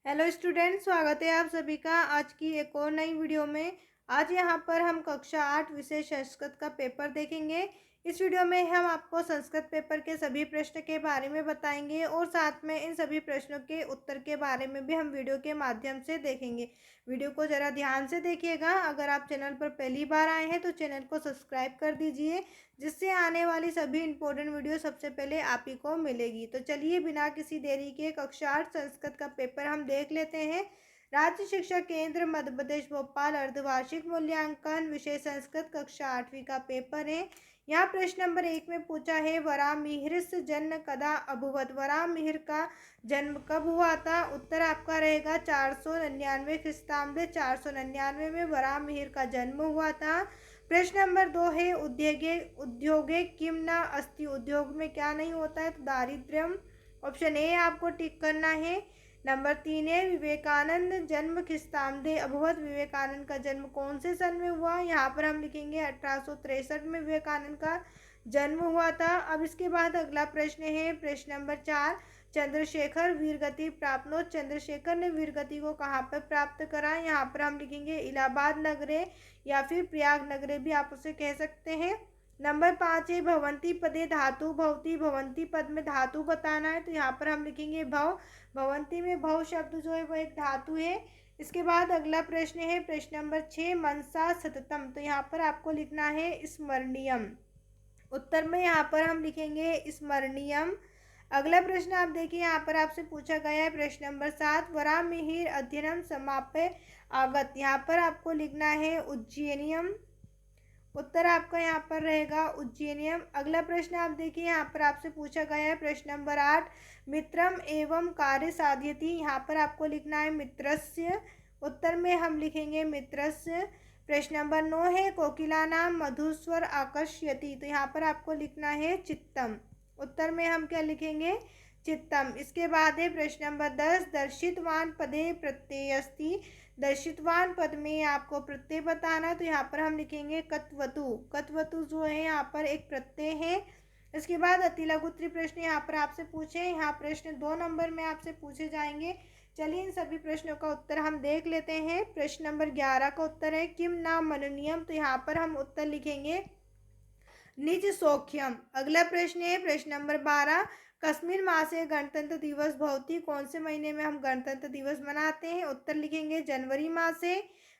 Hello student, स्वागत है आप सभी का आज की एक और नई वीडियो में। आज यहाँ पर हम कक्षा 8 विषय संस्कृत का पेपर देखेंगे। इस वीडियो में हम आपको संस्कृत पेपर के सभी प्रश्न के बारे में बताएंगे और साथ में इन सभी प्रश्नों के उत्तर के बारे में भी हम वीडियो के माध्यम से देखेंगे। वीडियो को ज़रा ध्यान से देखिएगा। अगर आप चैनल पर पहली बार आए हैं तो चैनल को सब्सक्राइब कर दीजिए, जिससे आने वाली सभी इंपॉर्टेंट वीडियो सबसे पहले आप ही को मिलेगी। तो चलिए बिना किसी देरी के कक्षा 8 संस्कृत का पेपर हम देख लेते हैं। राज्य शिक्षा केंद्र मध्य प्रदेश भोपाल अर्धवार्षिक मूल्यांकन विषय संस्कृत कक्षा 8वीं का पेपर है। यहाँ प्रश्न नंबर 1 में पूछा है वराहमिहिरस्य जन्म कदा अभवत्। वराहमिहिर का जन्म कब हुआ था? उत्तर आपका रहेगा 499 ख्रीस्ताब्द। 499 में वराहमिहिर का जन्म हुआ था। प्रश्न नंबर 2 है उद्योगे किम न अस्ति। उद्योग में क्या नहीं होता है? तो दारिद्र्यम। ऑप्शन ए आपको टिक करना है। नंबर 3 है विवेकानंद जन्म ख्रीस्ताब्दे अभवत्। विवेकानंद का जन्म कौन से सन में हुआ? यहाँ पर हम लिखेंगे 1863 में विवेकानंद का जन्म हुआ था। अब इसके बाद अगला प्रश्न है प्रश्न नंबर 4, चंद्रशेखर वीरगति प्राप्त। चंद्रशेखर ने वीरगति को कहाँ पर प्राप्त करा? यहाँ पर हम लिखेंगे इलाहाबाद नगरे या फिर प्रयाग नगरे भी आप उसे कह सकते हैं। नंबर 5 है भवंती पदे धातु भवती। भवंती पद में धातु बताना है, तो यहाँ पर हम लिखेंगे भव। भवंती में भव शब्द जो है वो एक धातु है। इसके बाद अगला प्रश्न है प्रश्न नंबर 6, मनसा सततम। तो यहाँ पर आपको लिखना है स्मरणीयम। उत्तर में यहाँ पर हम लिखेंगे स्मरणीयम। अगला प्रश्न आप देखिए, यहाँ पर आपसे पूछा गया है प्रश्न नंबर 7, वराहमिहिर अध्ययनम समाप्य आगत। यहाँ पर आपको लिखना है उज्जैनियम। उत्तर आपका यहाँ पर रहेगा उज्जैनियम। अगला प्रश्न आप देखिए, यहाँ पर आपसे पूछा गया है प्रश्न नंबर 8, मित्रम एवं कार्य साध्यति। यहाँ पर आपको लिखना है मित्रस्य। उत्तर में हम लिखेंगे मित्रस्य। प्रश्न नंबर 9 है कोकिला नाम मधुस्वर आकर्षयति। तो यहाँ पर आपको लिखना है चित्तम। उत्तर में हम क्या लिखेंगे? चित्तम। इसके बाद है प्रश्न नंबर 10, दर्शितवान पदे प्रत्यय अस्ति। दर्शितवान पद में आपको प्रत्यय बताना है, तो यहाँ पर हम लिखेंगे कत्वतु। कत्वतु जो है यहाँ पर एक प्रत्यय है। इसके बाद अति लघु उत्तरीय प्रश्न यहाँ पर आपसे पूछे। यहाँ प्रश्न 2 नंबर में आपसे पूछे जाएंगे। चलिए इन सभी प्रश्नों का उत्तर हम देख लेते हैं। प्रश्न नंबर 11 का उत्तर है किम नाम मननीयम। तो यहाँ पर हम उत्तर लिखेंगे निज सौख्यम। अगला प्रश्न है प्रश्न नंबर 12, कस्मिन मासे गणतंत्र दिवस भवति। कौन से महीने में हम गणतंत्र दिवस मनाते हैं? उत्तर लिखेंगे जनवरी माह से।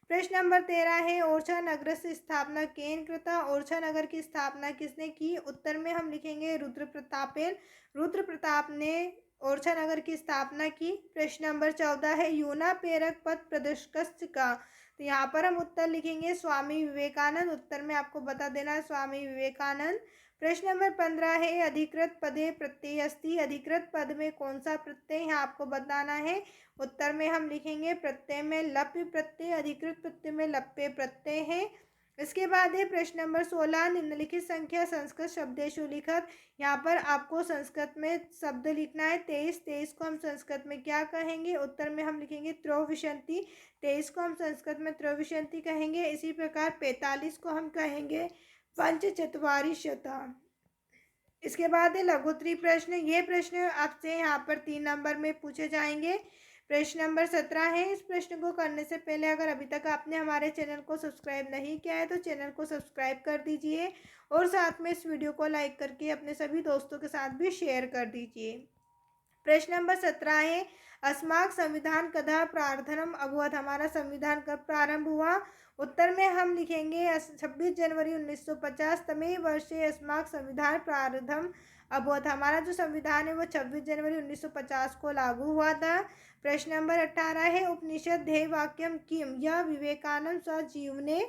प्रश्न नंबर 13 है ओरछा नगर से स्थापना केन कृता। ओरछा नगर की स्थापना किसने की? उत्तर में हम लिखेंगे रुद्र प्रतापेन। रुद्र प्रताप ने ओरछा नगर की स्थापना की। प्रश्न नंबर 14 है यूना प्रेरक पद प्रदर्शक का। तो यहाँ पर हम उत्तर लिखेंगे स्वामी विवेकानंद। उत्तर में आपको बता देना है स्वामी विवेकानंद। प्रश्न नंबर 15 है अधिकृत पदे प्रत्यय अस्ति। अधिकृत पद में कौन सा प्रत्यय यहाँ आपको बताना है? उत्तर में हम लिखेंगे प्रत्यय में लप्य प्रत्यय। अधिकृत प्रत्यय में लप्य प्रत्यय है। इसके बाद है प्रश्न नंबर 16, निम्नलिखित संख्या संस्कृत शब्देशु लिखत। यहाँ पर आपको संस्कृत में शब्द लिखना है 23। 23 को हम संस्कृत में क्या कहेंगे? उत्तर में हम लिखेंगे त्रयोविंशति। 23 को हम संस्कृत में त्रयोविंशति कहेंगे। इसी प्रकार 45 को हम कहेंगे पंचचत्वारिशता। इसके बाद है लघु उत्तरीय प्रश्न। ये प्रश्न आपसे यहाँ पर 3 नंबर में पूछे जाएंगे। प्रश्न नंबर 17 है। इस प्रश्न को करने से पहले अगर अभी तक आपने हमारे चैनल को सब्सक्राइब नहीं किया है तो चैनल को सब्सक्राइब कर दीजिए और साथ में इस वीडियो को लाइक करके अपने सभी दोस्तों के साथ भी शेयर कर दीजिए। प्रश्न नंबर 17 है अस्माक संविधान कदा प्रारंभम अभवत्। हमारा संविधान कब प्रारंभ हुआ? उत्तर में हम लिखेंगे 26 जनवरी 1950 तमे वर्षे अस्माक संविधान प्रारंभम अभवत्। हमारा जो संविधान है वो 26 जनवरी 1950 को लागू हुआ था। प्रश्न नंबर 18 है उपनिषद ध्येय वाक्यम किम। यह विवेकानंद स्वजीवने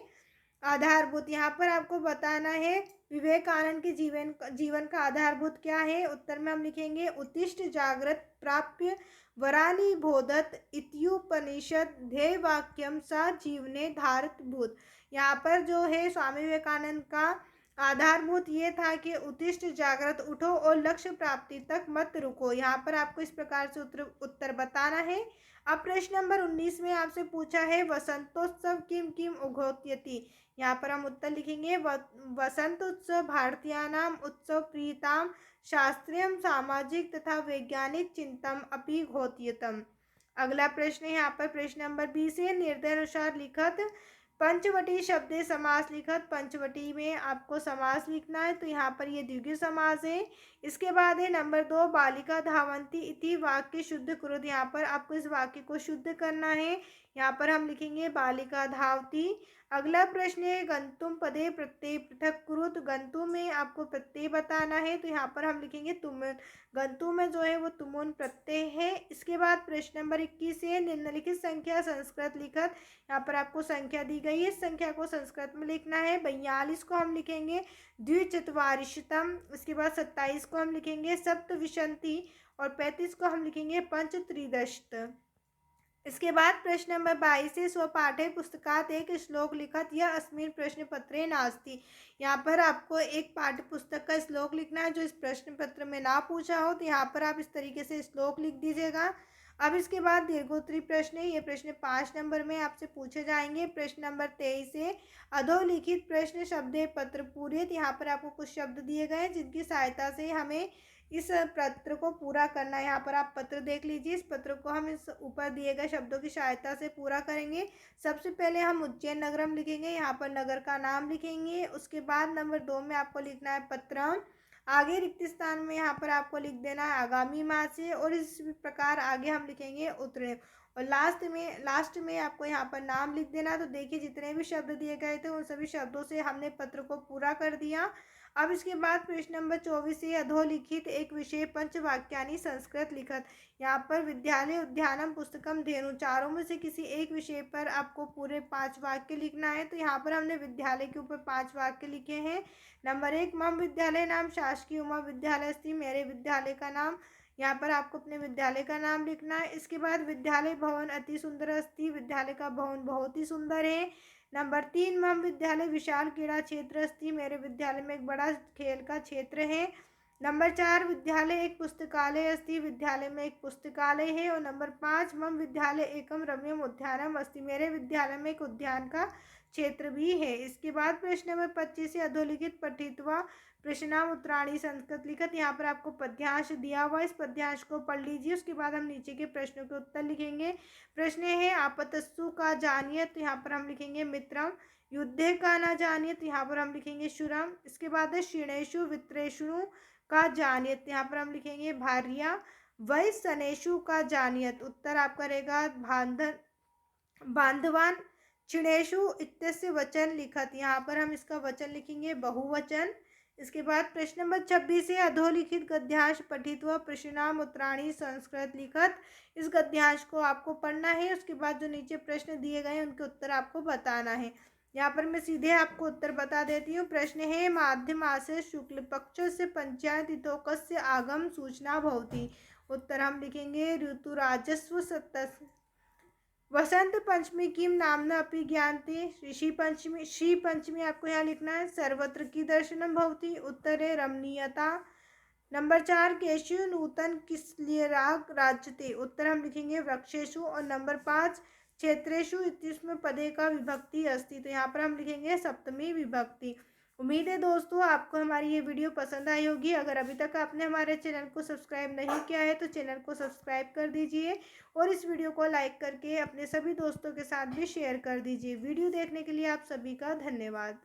आधारभूत। यहाँ पर आपको बताना है विवेकानंद के जीवन का आधारभूत क्या है? उत्तर में हम लिखेंगे उत्तिष्ठ जागृत प्राप्य वरानी बोधत इत्युपनिषद ध्येय वाक्यम सा जीवने धारतभूत। यहाँ पर जो है स्वामी विवेकानंद का आधारभूत ये था कि उत्तिष्ठ जागृत उठो और लक्ष्य प्राप्ति तक मत रुको। यहाँ पर आपको इस प्रकार से उत्तर बताना है। अब प्रश्न नंबर 19 में आपसे पूछा है वसंतोत्सव किम किम उद्घोषयति। यहाँ पर हम उत्तर लिखेंगे वसंत उत्सव भारतीयानाम उत्सव प्रियताम शास्त्रीय सामाजिक तथा वैज्ञानिक चिंतम अपि घोषयतम। अगला प्रश्न है यहाँ पर प्रश्न नंबर 20 है, निर्देशानुसार लिखत पंचवटी शब्दे समास लिखत। पंचवटी में आपको समास लिखना है, तो यहाँ पर ये द्विगु समास है। इसके बाद है नंबर 2, बालिका धावंती इति वाक्य शुद्ध कुरुद। यहाँ पर आपको इस वाक्य को शुद्ध करना है। यहाँ पर हम लिखेंगे बालिका धावती। अगला प्रश्न है, गंतुम पदे प्रत्यय पृथक कुरुद। गंतु में आपको प्रत्यय बताना है, तो यहाँ पर हम लिखेंगे तुम। गंतु में जो है वो तुमुन प्रत्यय है। इसके बाद प्रश्न नंबर 21 है, निम्नलिखित संख्या संस्कृत लिखत। यहाँ पर आपको संख्या दी गई है, इस संख्या को संस्कृत में लिखना है। 42 को हम लिखेंगे द्विचत्वारिशतम। इसके बाद 27 को हम लिखेंगे सप्तविंशति और 35 को हम लिखेंगे पंचत्रिदशत। इसके बाद प्रश्न नंबर 22 है, स्वपाठे पुस्तकात एक श्लोक लिखत यह अस्मिन प्रश्न पत्रे नास्ति। यहाँ पर आपको एक पाठ्य पुस्तक का श्लोक लिखना है जो इस प्रश्न पत्र में ना पूछा हो, तो यहाँ पर आप इस तरीके से श्लोक लिख दीजिएगा। अब इसके बाद दीर्घोत्तरी प्रश्न है, ये प्रश्न 5 नंबर में आपसे पूछे जाएंगे। प्रश्न नंबर 23 है, अधोलिखित प्रश्न शब्दे पत्र पूरे। यहाँ पर आपको कुछ शब्द दिए गए हैं जिनकी सहायता से हमें इस पत्र को पूरा करना है। यहाँ पर आप पत्र देख लीजिए, इस पत्र को हम इस ऊपर दिए गए शब्दों की सहायता से पूरा करेंगे। सबसे पहले हम उज्जैन नगरम लिखेंगे, यहाँ पर नगर का नाम लिखेंगे। उसके बाद नंबर 2 में आपको लिखना है पत्रम। आगे रिक्त स्थान में यहाँ पर आपको लिख देना है आगामी मास से, और इस प्रकार आगे हम लिखेंगे उत्तरे, और लास्ट में आपको यहाँ पर नाम लिख देना। तो देखिए जितने भी शब्द दिए गए थे उन सभी शब्दों से हमने पत्र को पूरा कर दिया। अब इसके बाद प्रश्न नंबर 24 है, अधोलिखित एक विषय पंचवाक्यानि संस्कृत लिखत। यहाँ पर विद्यालय उद्यानम पुस्तकम धेनु, चारों में से किसी एक विषय पर आपको पूरे 5 वाक्य लिखना है। तो यहाँ पर हमने विद्यालय के ऊपर 5 वाक्य लिखे हैं। नंबर 1, मम विद्यालय नाम शासकीय उमा विद्यालय अस्ति, मेरे विद्यालय का नाम। यहाँ पर आपको अपने विद्यालय का नाम लिखना है। इसके बाद विद्यालय भवन अति सुंदर अस्ति, विद्यालय का भवन बहुत ही सुंदर है। नंबर 3, मम विद्यालय विशाल क्रीड़ा क्षेत्र अस्ति, मेरे विद्यालय में एक बड़ा खेल का क्षेत्र है। नंबर 4, विद्यालय एक पुस्तकालय अस्ति, विद्यालय में एक पुस्तकालय है। और नंबर 5, मम विद्यालय एकम रम्यम उद्यानम अस्ति, मेरे विद्यालय में एक उद्यान का क्षेत्र भी है। इसके बाद प्रश्न नंबर 25 है, अधोलिखित पठित्वा प्रश्नाम उत्तराणी संस्कृत लिखत। यहाँ पर आपको पद्यांश दिया हुआ, इस पद्यांश को पढ़ लीजिए। उसके बाद हम नीचे के प्रश्नों के उत्तर लिखेंगे। प्रश्न है, आपतस्सु का जानिए, तो यहाँ पर हम लिखेंगे मित्रम। युद्धे का ना जानिए, तो यहाँ पर हम लिखेंगे शुरम। इसके बाद है क्षीणेषु वित्रेषु का जानियत, यहाँ पर हम लिखेंगे भार्या। वै सनेषु का जानियत, उत्तर आपका रहेगा बांधवान। क्षीणेषु इत्यस्य वचन लिखत, यहाँ पर हम इसका वचन लिखेंगे बहुवचन। इसके बाद प्रश्न नंबर 26 है, अधोलिखित गद्यांश पठित्वा प्रश्नाम उत्तराणी संस्कृत लिखत। इस गद्यांश को आपको पढ़ना है। उसके बाद जो नीचे प्रश्न दिए गए हैं उनके उत्तर आपको बताना है। यहाँ पर मैं सीधे आपको उत्तर बता देती हूँ। प्रश्न है, माध्य मासे शुक्ल पक्ष से पंचायत तिथोकस्य आगम सूचना भवति। उत्तर हम लिखेंगे ऋतुराजस्व सत्तस। वसंत पंचमी किम नामना अपि ज्ञानते, ऋषि पंचमी श्री पंचमी आपको यहाँ लिखना है। सर्वत्र की दर्शनम भवति, उत्तर है रमणीयता। नंबर 4, केशु नूतन किस लिए राग राज्यते, उत्तर हम लिखेंगे वृक्षेशु। और नंबर 5, क्षेत्रेषु इत्यस्मिन् पदे का विभक्ति अस्ति, तो यहाँ पर हम लिखेंगे सप्तमी विभक्ति। उम्मीद है दोस्तों आपको हमारी ये वीडियो पसंद आई होगी। अगर अभी तक आपने हमारे चैनल को सब्सक्राइब नहीं किया है तो चैनल को सब्सक्राइब कर दीजिए, और इस वीडियो को लाइक करके अपने सभी दोस्तों के साथ भी शेयर कर दीजिए। वीडियो देखने के लिए आप सभी का धन्यवाद।